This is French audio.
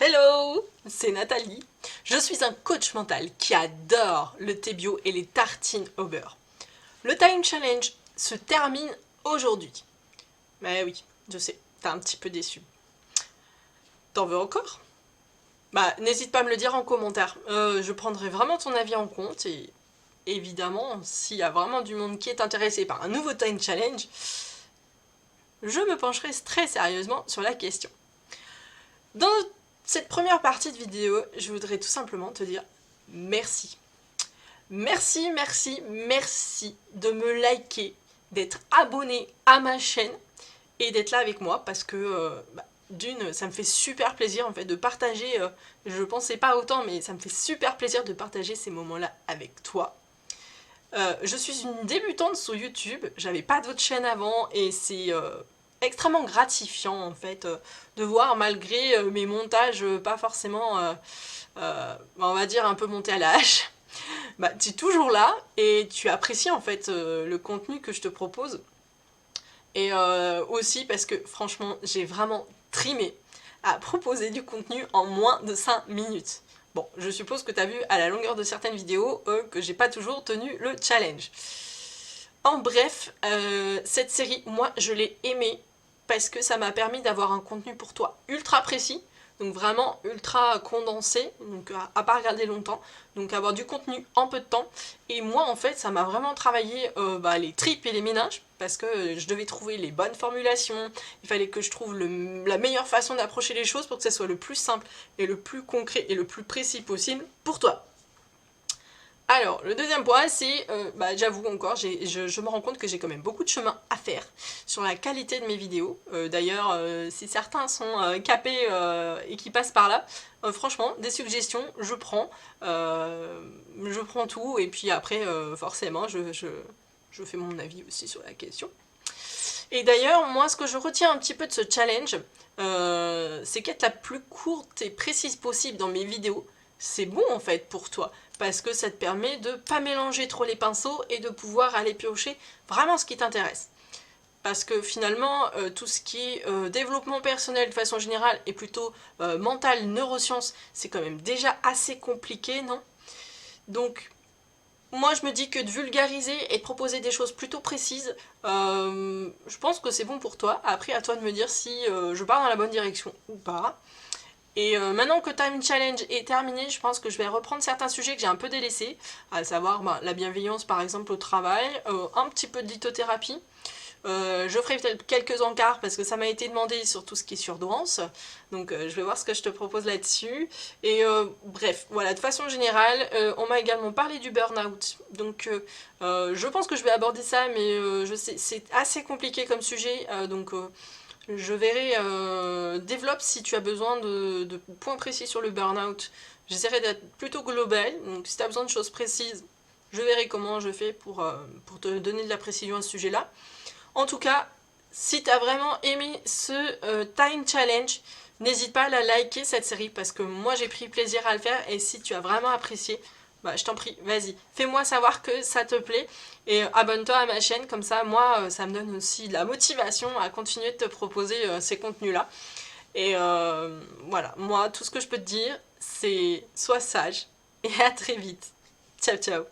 Hello, c'est Nathalie. Je suis un coach mental qui adore le thé bio et les tartines au beurre. Le Time Challenge se termine aujourd'hui. Mais oui, je sais, t'es un petit peu déçu. T'en veux encore? Bah, n'hésite pas à me le dire en commentaire. Je prendrai vraiment ton avis en compte et évidemment, s'il y a vraiment du monde qui est intéressé par un nouveau Time Challenge, je me pencherai très sérieusement sur la question. Dans cette première partie de vidéo, je voudrais tout simplement te dire merci. Merci, merci, merci de me liker, d'être abonné à ma chaîne et d'être là avec moi parce que d'une, ça me fait super plaisir en fait de partager, je pensais pas autant mais ça me fait super plaisir de partager ces moments-là avec toi. Je suis une débutante sur YouTube, j'avais pas d'autres chaînes avant et c'est extrêmement gratifiant en fait de voir malgré mes montages pas forcément, on va dire un peu montés à la hache, bah tu es toujours là et tu apprécies en fait le contenu que je te propose. Et aussi parce que franchement j'ai vraiment trimé à proposer du contenu en moins de 5 minutes. Bon, je suppose que tu as vu à la longueur de certaines vidéos que j'ai pas toujours tenu le challenge. En bref, cette série, moi, je l'ai aimée parce que ça m'a permis d'avoir un contenu pour toi ultra précis, donc vraiment ultra condensé, donc à pas regarder longtemps, donc avoir du contenu en peu de temps. Et moi, en fait, ça m'a vraiment travaillé les tripes et les méninges, parce que je devais trouver les bonnes formulations, il fallait que je trouve la meilleure façon d'approcher les choses pour que ça soit le plus simple et le plus concret et le plus précis possible pour toi. Alors, le deuxième point, c'est, j'avoue encore, je me rends compte que j'ai quand même beaucoup de chemin à faire sur la qualité de mes vidéos. D'ailleurs, si certains sont capés et qui passent par là, franchement, des suggestions, je prends tout, et puis après, forcément, je fais mon avis aussi sur la question. Et d'ailleurs, moi, ce que je retiens un petit peu de ce challenge, c'est qu'être la plus courte et précise possible dans mes vidéos, c'est bon en fait pour toi, parce que ça te permet de pas mélanger trop les pinceaux et de pouvoir aller piocher vraiment ce qui t'intéresse. Parce que finalement, tout ce qui est développement personnel de façon générale et plutôt mental, neurosciences, c'est quand même déjà assez compliqué, non? Donc, moi je me dis que de vulgariser et de proposer des choses plutôt précises, je pense que c'est bon pour toi. Après, à toi de me dire si je pars dans la bonne direction ou pas. Et maintenant que Time Challenge est terminé, je pense que je vais reprendre certains sujets que j'ai un peu délaissés, à savoir la bienveillance par exemple au travail, un petit peu de lithothérapie. Je ferai peut-être quelques encarts parce que ça m'a été demandé sur tout ce qui est surdouance. Donc je vais voir ce que je te propose là-dessus. Et bref, voilà, de façon générale, on m'a également parlé du burn-out. Donc je pense que je vais aborder ça, mais je sais, c'est assez compliqué comme sujet. Je verrai, développe si tu as besoin de points précis sur le burn-out. J'essaierai d'être plutôt global, donc si tu as besoin de choses précises, je verrai comment je fais pour te donner de la précision à ce sujet-là. En tout cas, si tu as vraiment aimé ce Time Challenge, n'hésite pas à la liker cette série parce que moi j'ai pris plaisir à le faire et si tu as vraiment apprécié, bah, je t'en prie, vas-y, fais-moi savoir que ça te plaît et abonne-toi à ma chaîne, comme ça moi ça me donne aussi de la motivation à continuer de te proposer ces contenus-là. Et voilà, moi tout ce que je peux te dire c'est sois sage et à très vite. Ciao ciao.